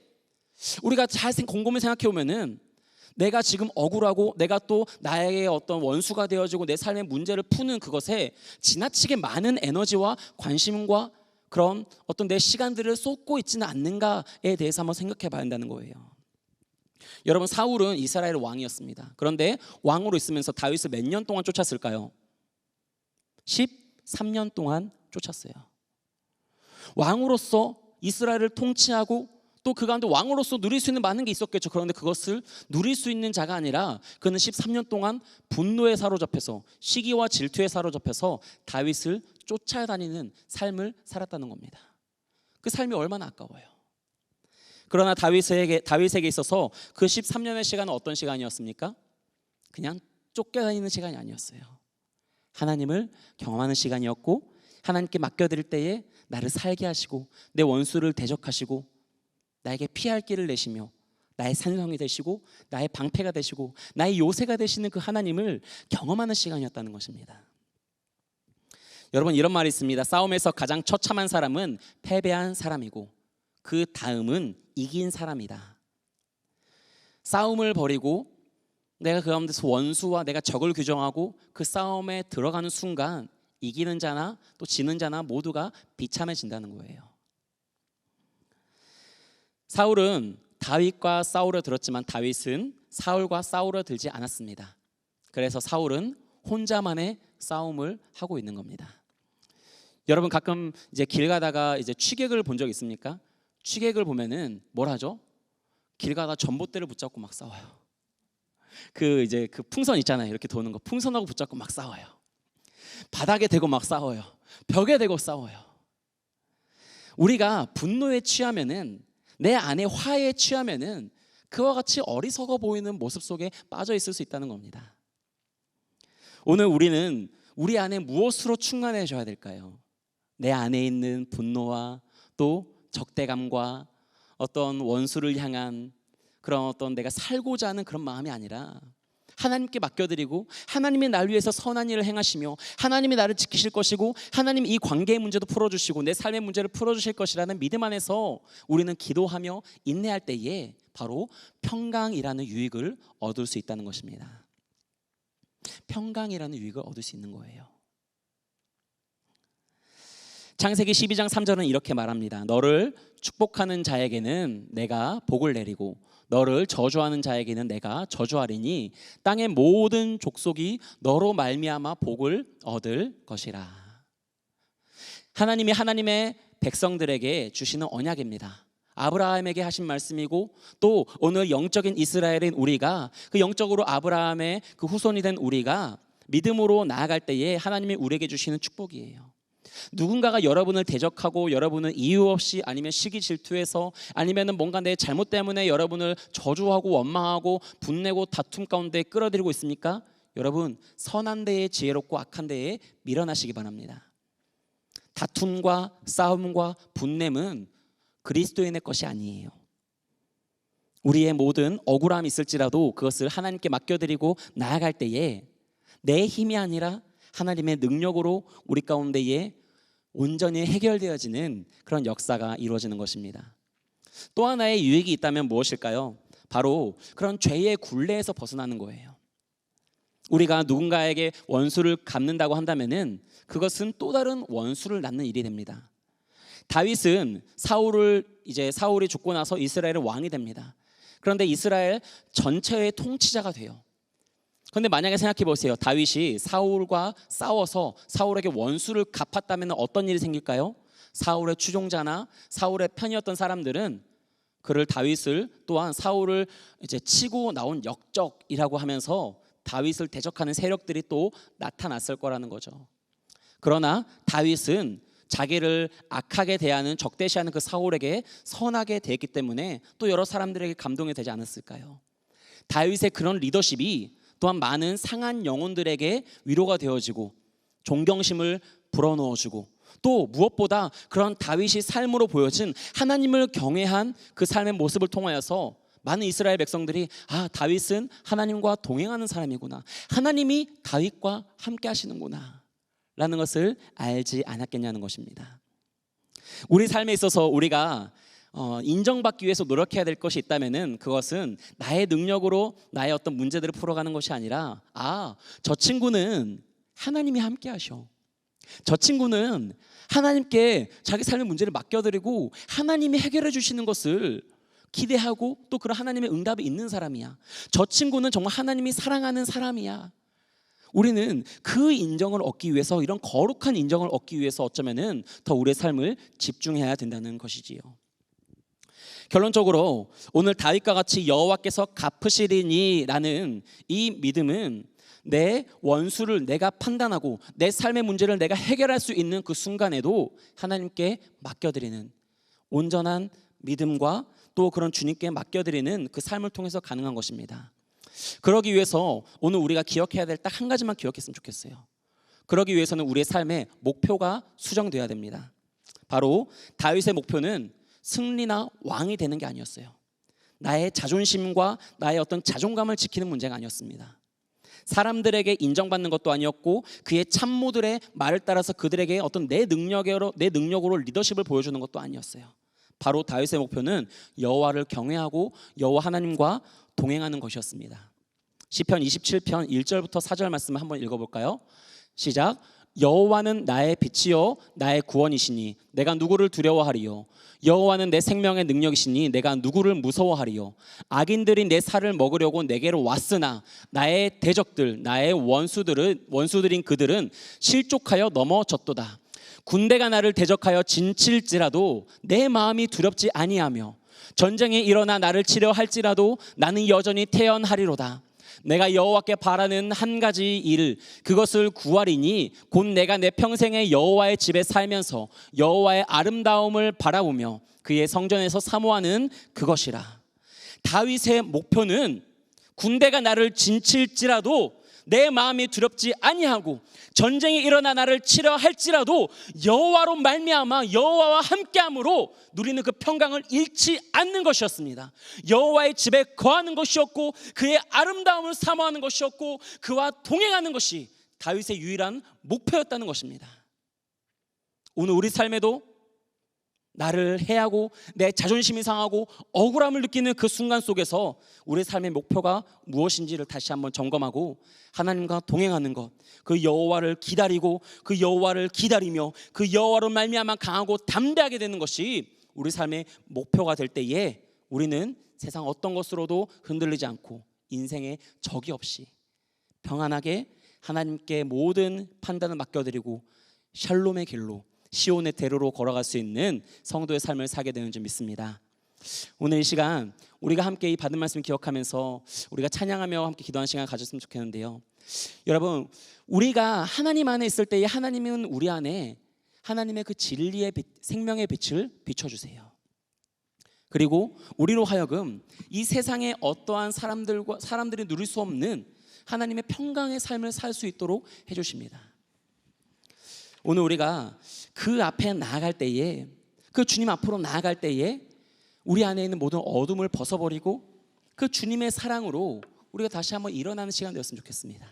우리가 잘 곰곰이 생각해 보면은 내가 지금 억울하고 내가 또 나의 어떤 원수가 되어지고 내 삶의 문제를 푸는 그것에 지나치게 많은 에너지와 관심과 그런 어떤 내 시간들을 쏟고 있지는 않는가에 대해서 한번 생각해 봐야 한다는 거예요. 여러분, 사울은 이스라엘 왕이었습니다. 그런데 왕으로 있으면서 다윗을 몇 년 동안 쫓았을까요? 13년 동안 쫓았어요. 왕으로서 이스라엘을 통치하고 또 그 가운데 왕으로서 누릴 수 있는 많은 게 있었겠죠. 그런데 그것을 누릴 수 있는 자가 아니라 그는 13년 동안 분노에 사로잡혀서, 시기와 질투에 사로잡혀서 다윗을 쫓아다니는 삶을 살았다는 겁니다. 그 삶이 얼마나 아까워요. 그러나 다윗에게 있어서 그 13년의 시간은 어떤 시간이었습니까? 그냥 쫓겨다니는 시간이 아니었어요. 하나님을 경험하는 시간이었고, 하나님께 맡겨드릴 때에 나를 살게 하시고 내 원수를 대적하시고 나에게 피할 길을 내시며 나의 산성이 되시고 나의 방패가 되시고 나의 요새가 되시는 그 하나님을 경험하는 시간이었다는 것입니다. 여러분, 이런 말이 있습니다. 싸움에서 가장 처참한 사람은 패배한 사람이고 그 다음은 이긴 사람이다. 싸움을 벌이고 내가 그 가운데서 원수와 내가 적을 규정하고 그 싸움에 들어가는 순간 이기는 자나 또 지는 자나 모두가 비참해진다는 거예요. 사울은 다윗과 싸우려 들었지만 다윗은 사울과 싸우려 들지 않았습니다. 그래서 사울은 혼자만의 싸움을 하고 있는 겁니다. 여러분, 가끔 이제 길 가다가 이제 취객을 본 적 있습니까? 취객을 보면은 뭘 하죠? 길 가다 전봇대를 붙잡고 막 싸워요. 그 풍선 있잖아요. 이렇게 도는 거, 풍선하고 붙잡고 막 싸워요. 바닥에 대고 막 싸워요. 벽에 대고 싸워요. 우리가 분노에 취하면은, 내 안에 화에 취하면은 그와 같이 어리석어 보이는 모습 속에 빠져 있을 수 있다는 겁니다. 오늘 우리는 우리 안에 무엇으로 충만해져야 될까요? 내 안에 있는 분노와 또 적대감과 어떤 원수를 향한 그런 어떤 내가 살고자 하는 그런 마음이 아니라 하나님께 맡겨드리고 하나님이 날 위해서 선한 일을 행하시며 하나님이 나를 지키실 것이고 하나님이 이 관계의 문제도 풀어주시고 내 삶의 문제를 풀어주실 것이라는 믿음 안에서 우리는 기도하며 인내할 때에 바로 평강이라는 유익을 얻을 수 있다는 것입니다. 평강이라는 유익을 얻을 수 있는 거예요. 창세기 12장 3절은 이렇게 말합니다. 너를 축복하는 자에게는 내가 복을 내리고 너를 저주하는 자에게는 내가 저주하리니 땅의 모든 족속이 너로 말미암아 복을 얻을 것이라. 하나님이 하나님의 백성들에게 주시는 언약입니다. 아브라함에게 하신 말씀이고 또 오늘 영적인 이스라엘인 우리가 그 영적으로 아브라함의 그 후손이 된 우리가 믿음으로 나아갈 때에 하나님이 우리에게 주시는 축복이에요. 누군가가 여러분을 대적하고 여러분은 이유 없이 아니면 시기 질투해서 아니면 뭔가 내 잘못 때문에 여러분을 저주하고 원망하고 분내고 다툼 가운데 끌어들이고 있습니까? 여러분 선한 데에 지혜롭고 악한 데에 밀어나시기 바랍니다. 다툼과 싸움과 분냄은 그리스도인의 것이 아니에요. 우리의 모든 억울함이 있을지라도 그것을 하나님께 맡겨드리고 나아갈 때에 내 힘이 아니라 하나님의 능력으로 우리 가운데에 온전히 해결되어지는 그런 역사가 이루어지는 것입니다. 또 하나의 유익이 있다면 무엇일까요? 바로 그런 죄의 굴레에서 벗어나는 거예요. 우리가 누군가에게 원수를 갚는다고 한다면은 그것은 또 다른 원수를 낳는 일이 됩니다. 다윗은 사울이 죽고 나서 이스라엘의 왕이 됩니다. 그런데 이스라엘 전체의 통치자가 돼요. 그런데 만약에 생각해 보세요. 다윗이 사울과 싸워서 사울에게 원수를 갚았다면 어떤 일이 생길까요? 사울의 추종자나 사울의 편이었던 사람들은 다윗을 또한 사울을 이제 치고 나온 역적이라고 하면서 다윗을 대적하는 세력들이 또 나타났을 거라는 거죠. 그러나 다윗은 자기를 악하게 대하는 적대시하는 그 사울에게 선하게 대했기 때문에 또 여러 사람들에게 감동이 되지 않았을까요? 다윗의 그런 리더십이 또한 많은 상한 영혼들에게 위로가 되어지고 존경심을 불어넣어주고 또 무엇보다 그런 다윗이 삶으로 보여진 하나님을 경외한 그 삶의 모습을 통하여서 많은 이스라엘 백성들이 다윗은 하나님과 동행하는 사람이구나, 하나님이 다윗과 함께 하시는구나 라는 것을 알지 않았겠냐는 것입니다. 우리 삶에 있어서 우리가 인정받기 위해서 노력해야 될 것이 있다면은 그것은 나의 능력으로 나의 어떤 문제들을 풀어가는 것이 아니라 저 친구는 하나님이 함께 하셔, 저 친구는 하나님께 자기 삶의 문제를 맡겨드리고 하나님이 해결해 주시는 것을 기대하고 또 그런 하나님의 응답이 있는 사람이야, 저 친구는 정말 하나님이 사랑하는 사람이야. 우리는 그 인정을 얻기 위해서, 이런 거룩한 인정을 얻기 위해서 어쩌면은 더 우리의 삶을 집중해야 된다는 것이지요. 결론적으로 오늘 다윗과 같이 여호와께서 갚으시리니라는 이 믿음은 내 원수를 내가 판단하고 내 삶의 문제를 내가 해결할 수 있는 그 순간에도 하나님께 맡겨드리는 온전한 믿음과 또 그런 주님께 맡겨드리는 그 삶을 통해서 가능한 것입니다. 그러기 위해서 오늘 우리가 기억해야 될 딱 한 가지만 기억했으면 좋겠어요. 그러기 위해서는 우리의 삶의 목표가 수정돼야 됩니다. 바로 다윗의 목표는 승리나 왕이 되는 게 아니었어요. 나의 자존심과 나의 어떤 자존감을 지키는 문제가 아니었습니다. 사람들에게 인정받는 것도 아니었고 그의 참모들의 말을 따라서 그들에게 어떤 내 능력으로 리더십을 보여주는 것도 아니었어요. 바로 다윗의 목표는 여호와를 경외하고 여호와 하나님과 동행하는 것이었습니다. 시편 27편 1절부터 4절 말씀을 한번 읽어볼까요? 시작. 여호와는 나의 빛이요 나의 구원이시니 내가 누구를 두려워하리요. 여호와는 내 생명의 능력이시니 내가 누구를 무서워하리요. 악인들이 내 살을 먹으려고 내게로 왔으나 나의 대적들 나의 원수들인 그들은 실족하여 넘어졌도다. 군대가 나를 대적하여 진칠지라도 내 마음이 두렵지 아니하며 전쟁이 일어나 나를 치려 할지라도 나는 여전히 태연하리로다. 내가 여호와께 바라는 한 가지 일 그것을 구하리니 곧 내가 내 평생에 여호와의 집에 살면서 여호와의 아름다움을 바라보며 그의 성전에서 사모하는 그것이라. 다윗의 목표는 군대가 나를 진칠지라도 내 마음이 두렵지 아니하고 전쟁이 일어나 나를 치려 할지라도 여호와로 말미암아 여호와와 함께함으로 누리는 그 평강을 잃지 않는 것이었습니다. 여호와의 집에 거하는 것이었고 그의 아름다움을 사모하는 것이었고 그와 동행하는 것이 다윗의 유일한 목표였다는 것입니다. 오늘 우리 삶에도 나를 해하고 내 자존심이 상하고 억울함을 느끼는 그 순간 속에서 우리 삶의 목표가 무엇인지를 다시 한번 점검하고 하나님과 동행하는 것, 그 여호와를 기다리고 그 여호와를 기다리며 그 여호와로 말미암아 강하고 담대하게 되는 것이 우리 삶의 목표가 될 때에 우리는 세상 어떤 것으로도 흔들리지 않고 인생에 적이 없이 평안하게 하나님께 모든 판단을 맡겨드리고 샬롬의 길로 시온의 대로로 걸어갈 수 있는 성도의 삶을 살게 되는 줄 믿습니다. 오늘 이 시간 우리가 함께 이 받은 말씀 기억하면서 우리가 찬양하며 함께 기도하는 시간 가졌으면 좋겠는데요. 여러분, 우리가 하나님 안에 있을 때에 하나님은 우리 안에 하나님의 그 진리의 빛, 생명의 빛을 비춰주세요. 그리고 우리로 하여금 이 세상의 어떠한 사람들이 누릴 수 없는 하나님의 평강의 삶을 살 수 있도록 해주십니다. 오늘 우리가 그 앞에 나아갈 때에, 그 주님 앞으로 나아갈 때에 우리 안에 있는 모든 어둠을 벗어버리고 그 주님의 사랑으로 우리가 다시 한번 일어나는 시간 되었으면 좋겠습니다.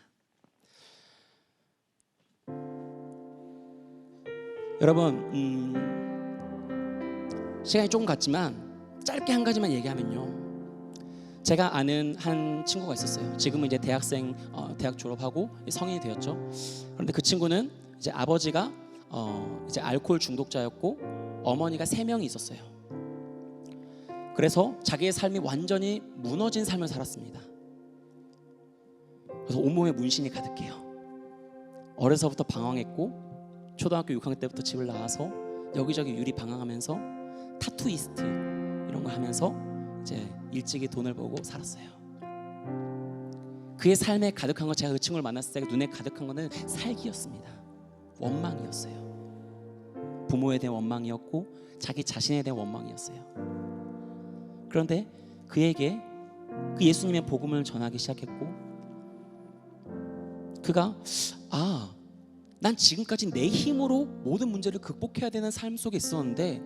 여러분, 시간이 조금 갔지만 짧게 한 가지만 얘기하면요, 제가 아는 한 친구가 있었어요. 지금은 이제 대학생, 대학 졸업하고 성인이 되었죠. 그런데 그 친구는 이제 아버지가 이제 알코올 중독자였고 어머니가 3명이 있었어요. 그래서 자기의 삶이 완전히 무너진 삶을 살았습니다. 그래서 온몸에 문신이 가득해요. 어려서부터 방황했고 초등학교 6학년 때부터 집을 나와서 여기저기 유리 방황하면서 타투이스트 이런 거 하면서 이제 일찍이 돈을 벌고 살았어요. 그의 삶에 가득한 거, 제가 그 친구를 만났을 때 눈에 가득한 거는 살기였습니다. 원망이었어요. 부모에 대한 원망이었고 자기 자신에 대한 원망이었어요. 그런데 그에게 그 예수님의 복음을 전하기 시작했고, 그가 난 지금까지 내 힘으로 모든 문제를 극복해야 되는 삶 속에 있었는데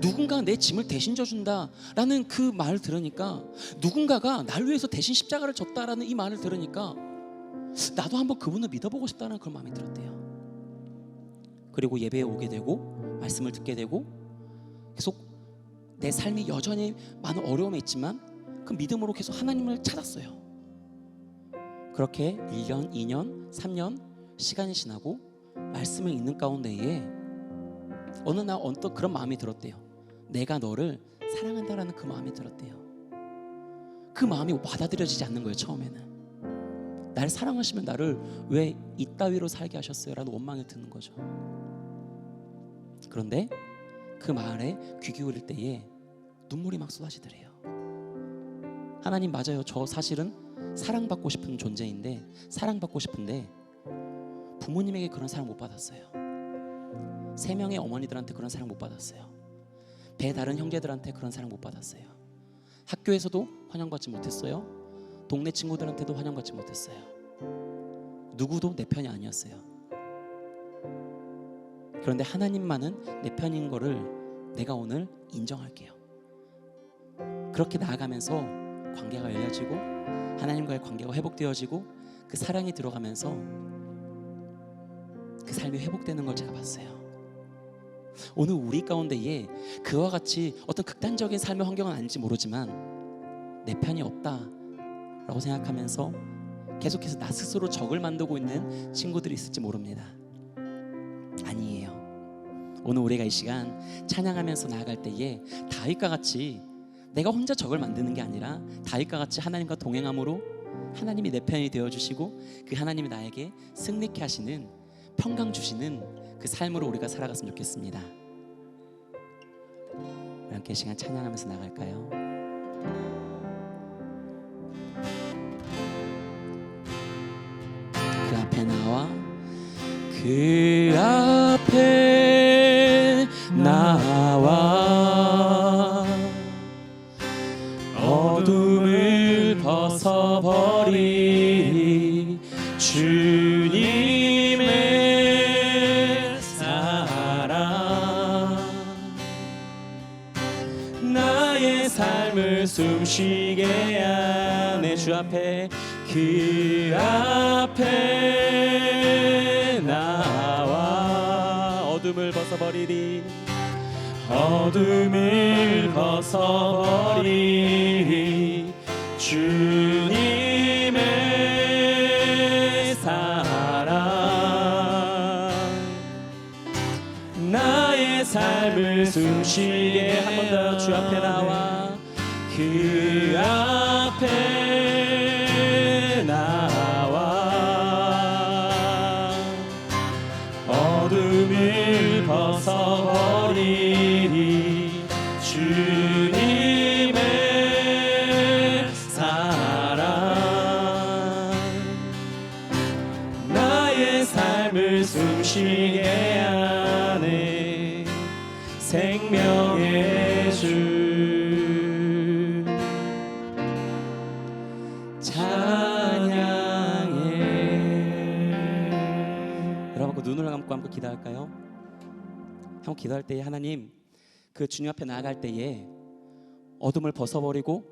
누군가 내 짐을 대신 져준다 라는 그 말을 들으니까, 누군가가 날 위해서 대신 십자가를 졌다라는 이 말을 들으니까 나도 한번 그분을 믿어보고 싶다는 그런 마음이 들었대요. 그리고 예배에 오게 되고 말씀을 듣게 되고 계속 내 삶이 여전히 많은 어려움이 있지만 그 믿음으로 계속 하나님을 찾았어요. 그렇게 1년, 2년, 3년 시간이 지나고 말씀을 읽는 가운데에 어느 날 언뜻 그런 마음이 들었대요. 내가 너를 사랑한다라는 그 마음이 들었대요. 그 마음이 받아들여지지 않는 거예요. 처음에는 나를 사랑하시면 나를 왜 이따위로 살게 하셨어요? 라는 원망이 드는 거죠. 그런데 그 말에 귀 기울일 때에 눈물이 막 쏟아지더래요. 하나님, 맞아요. 저 사실은 사랑받고 싶은 존재인데, 사랑받고 싶은데 부모님에게 그런 사랑 못 받았어요. 3명의 어머니들한테 그런 사랑 못 받았어요. 배 다른 형제들한테 그런 사랑 못 받았어요. 학교에서도 환영받지 못했어요. 동네 친구들한테도 환영받지 못했어요. 누구도 내 편이 아니었어요. 그런데 하나님만은 내 편인 거를 내가 오늘 인정할게요. 그렇게 나아가면서 관계가 열려지고 하나님과의 관계가 회복되어지고 그 사랑이 들어가면서 그 삶이 회복되는 걸 제가 봤어요. 오늘 우리 가운데에 그와 같이 어떤 극단적인 삶의 환경은 아닐지 모르지만 내 편이 없다라고 생각하면서 계속해서 나 스스로 적을 만들고 있는 친구들이 있을지 모릅니다. 아니에요. 오늘 우리가 이 시간 찬양하면서 나아갈 때에 다윗과 같이 내가 혼자 적을 만드는 게 아니라 다윗과 같이 하나님과 동행함으로 하나님이 내 편이 되어주시고 그 하나님이 나에게 승리케 하시는, 평강 주시는 그 삶으로 우리가 살아갔으면 좋겠습니다. 우리 함께 이 시간 찬양하면서 나갈까요? 그 앞에 나와, 그 앞에 나와 어둠을 벗어버리 숨쉬게 하네. 주 앞에 그 앞에 나와 어둠을 벗어버리리. 어둠을 벗어버리리. 주님의 사랑 나의 삶을 숨쉬게. 한 번 더 주 앞에 나와 그 앞에 나와 어둠을 벗어버리리. 주님의 사랑 나의 삶을 숨쉬게 하네. 생명의 주 찬양해. 여러분 그 눈을 감고 한번 기도할까요? 한번 기도할 때에 하나님 그 주님 앞에 나아갈 때에 어둠을 벗어버리고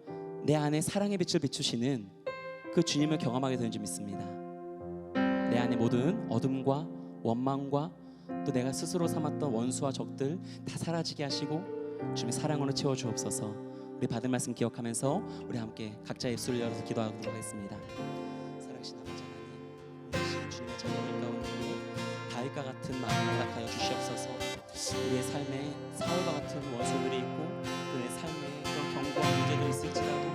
내 안에 사랑의 빛을 비추시는 그 주님을 경험하게 되는 줄 믿습니다. 내 안에 모든 어둠과 원망과 또 내가 스스로 삼았던 원수와 적들 다 사라지게 하시고 주님의 사랑으로 채워주옵소서. 우리 받은 말씀 기억하면서 우리 함께 각자 입술을 열어서 기도하도록 하겠습니다. 살아계신 아버지 하나님, 주님의 자녀들 가운데 다윗과 같은 마음을 허락하여 주시옵소서. 우리의 삶에 사울과 같은 원수들이 있고 그의 삶에 그런 견고한 문제들이 있을지라도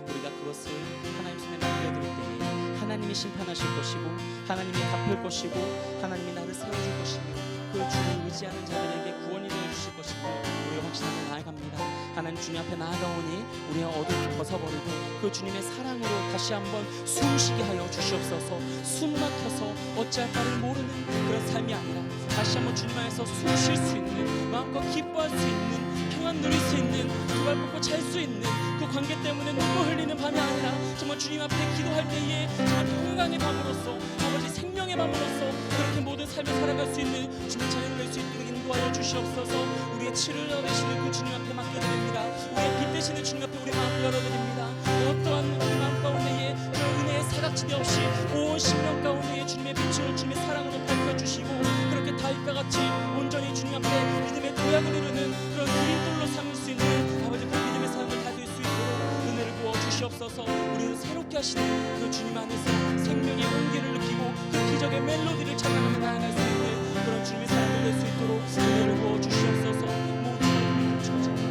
우리가 그것을 하나님 손에 맡겨드릴 때에 하나님이 심판하실 것이고 하나님이 갚을 것이고 하나님이 나를 세워줄 것이며 그 주를 의지하는 자들에게 구원이 되어주실 것이고 우리가 확신하며 나아갑니다. 하나님 주님 앞에 나아가오니 우리의 어둠을 벗어버리고 그 주님의 사랑으로 다시 한번 숨쉬게 하여 주시옵소서. 숨 막혀서 어찌할 바를 모르는 그런 삶이 아니라 다시 한번 주님 안에서 숨 쉴 수 있는, 마음껏 기뻐할 수 있는, 평안 누릴 수 있는, 두 발 뻗고 잘 수 있는 그 관계 때문에 눈물 흘리는 밤이 아니라 정말 주님 앞에 기도할 때에 정말 평강의 밤으로써 아버지 생명의 밤으로써 그렇게 모든 삶을 살아갈 수 있는 주님 자녀를 낼 수 있도록 인도하여 주시옵소서. 우리의 치를 내시는 그 주님 앞에 맡겨드립니다. 우리의 빛 되시는 주님 앞에 우리 마음을 열어드립니다. 어떠한 우리 마음 가운데에 그런 은혜의 사각지대 없이 온 심령 가운데에 주님의 빛을 주님의 사랑으로 밝혀주시고 그렇게 다윗과 같이 온전히 주님 앞에 믿음의 도약을 이루는 그런 길들로 삼을 수 있는 아버지 그 믿음의 삶을 가질 수 있도록 은혜를 부어 주시옵소서. 우리를 새롭게 하시는 그 주님 안에서 생명의 온기를 느끼고 그 기적의 멜로디를 찬양하며 나아갈 수 있는 그런 주님의 삶을 낼 수 있도록 은혜를 부어 주시옵소서. 모든 것을 주옵소서.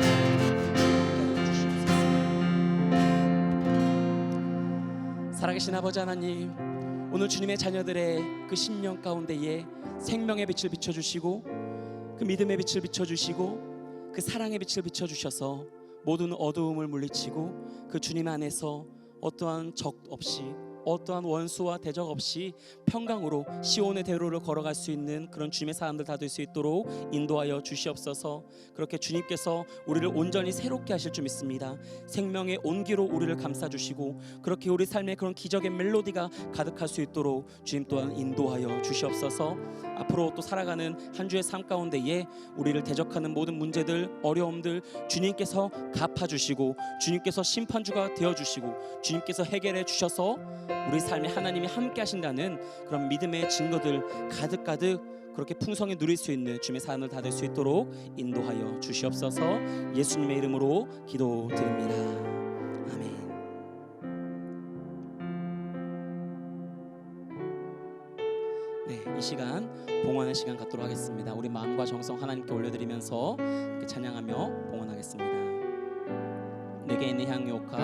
살아계신 아버지 하나님, 오늘 주님의 자녀들의 그 심령 가운데에 생명의 빛을 비춰주시고 그 믿음의 빛을 비춰주시고 그 사랑의 빛을 비춰주셔서 모든 어두움을 물리치고 그 주님 안에서 어떠한 적 없이 어떠한 원수와 대적 없이 평강으로 시온의 대로를 걸어갈 수 있는 그런 주님의 사람들 다 될 수 있도록 인도하여 주시옵소서. 그렇게 주님께서 우리를 온전히 새롭게 하실 줄 믿습니다. 생명의 온기로 우리를 감싸주시고 그렇게 우리 삶에 그런 기적의 멜로디가 가득할 수 있도록 주님 또한 인도하여 주시옵소서. 앞으로 또 살아가는 한 주의 삶 가운데에 우리를 대적하는 모든 문제들, 어려움들 주님께서 갚아주시고 주님께서 심판주가 되어주시고 주님께서 해결해 주셔서 우리 삶에 하나님이 함께 하신다는 그런 믿음의 증거들 가득가득 그렇게 풍성히 누릴 수 있는 주님의 사람을 다 될 수 있도록 인도하여 주시옵소서. 예수님의 이름으로 기도드립니다. 아멘. 네, 이 시간 봉헌의 시간 갖도록 하겠습니다. 우리 마음과 정성 하나님께 올려드리면서 찬양하며 봉헌하겠습니다. 내게 있는 향유옥합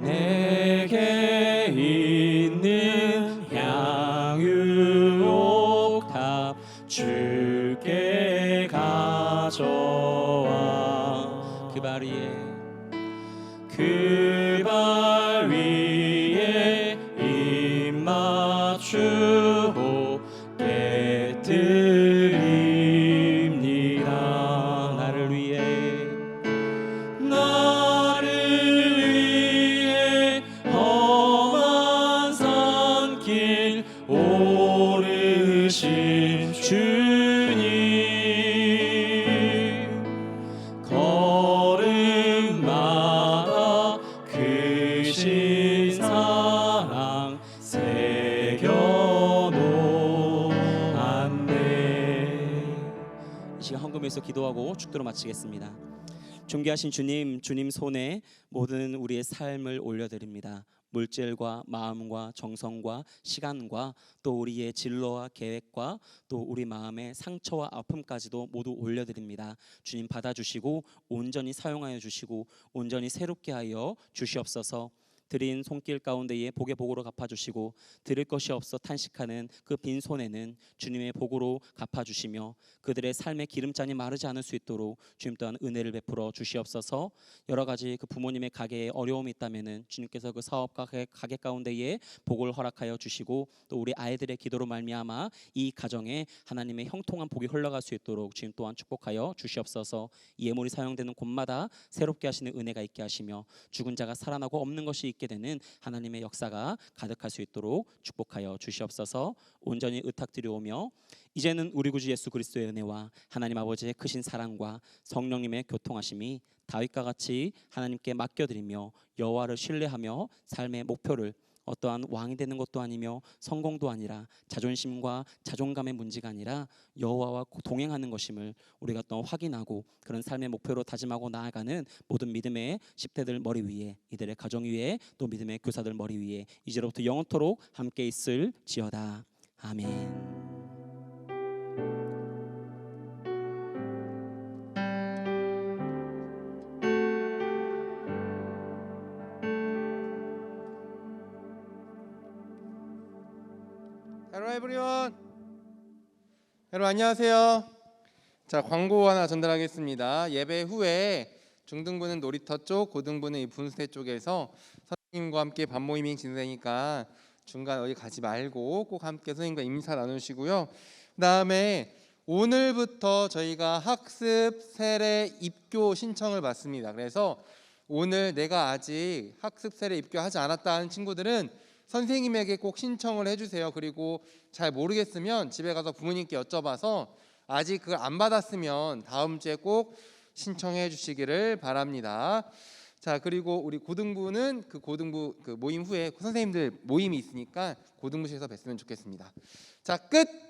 내게 있는 향유옥합 주께 가져와 그 발 위에 입 맞추고 깨뜨립니다. 나를 위해 험한 산길 오르신 주님 위해서 기도하고 축도로 마치겠습니다. 존귀하신 주님, 주님 손에 모든 우리의 삶을 올려드립니다. 물질과 마음과 정성과 시간과 또 우리의 진로와 계획과 또 우리 마음의 상처와 아픔까지도 모두 올려드립니다. 주님 받아주시고 온전히 사용하여 주시고 온전히 새롭게 하여 주시옵소서. 드린 손길 가운데에 복의 복으로 갚아주시고 드릴 것이 없어 탄식하는 그 빈손에는 주님의 복으로 갚아주시며 그들의 삶의 기름잔이 마르지 않을 수 있도록 주님 또한 은혜를 베풀어 주시옵소서. 여러 가지 그 부모님의 가게에 어려움이 있다면은 주님께서 그 사업과 가게 가운데에 복을 허락하여 주시고 또 우리 아이들의 기도로 말미암아 이 가정에 하나님의 형통한 복이 흘러갈 수 있도록 주님 또한 축복하여 주시옵소서. 이 예물이 사용되는 곳마다 새롭게 하시는 은혜가 있게 하시며 죽은 자가 살아나고 없는 것이 있게 되는 하나님의 역사가 가득할 수 있도록 축복하여 주시옵소서. 온전히 의탁드리오며 이제는 우리 구주 예수 그리스도의 은혜와 하나님 아버지의 크신 사랑과 성령님의 교통하심이 다윗과 같이 하나님께 맡겨드리며 여호와를 신뢰하며 삶의 목표를 어떠한 왕이 되는 것도 아니며 성공도 아니라 자존심과 자존감의 문제가 아니라 여호와와 동행하는 것임을 우리가 또 확인하고 그런 삶의 목표로 다짐하고 나아가는 모든 믿음의 10대들 머리 위에 이들의 가정 위에 또 믿음의 교사들 머리 위에 이제로부터 영원토록 함께 있을지어다. 아멘. Hello everyone. 여러분 안녕하세요. 자, 광고 하나 전달하겠습니다. 예배 후에 중등부는 놀이터 쪽, 고등부는 이 분수대 쪽에서 선생님과 함께 밥 모임이 진행되니까 중간 어디 가지 말고 꼭 함께 선생님과 인사 나누시고요. 그다음에 오늘부터 저희가 학습 세례 입교 신청을 받습니다. 그래서 오늘 내가 아직 학습 세례 입교하지 않았다 하는 친구들은 선생님에게 꼭 신청을 해주세요. 그리고 잘 모르겠으면 집에 가서 부모님께 여쭤봐서 아직 그걸 안 받았으면 다음 주에 꼭 신청해 주시기를 바랍니다. 자, 그리고 우리 고등부는 그 고등부 그 모임 후에 선생님들 모임이 있으니까 고등부실에서 뵀으면 좋겠습니다. 자, 끝.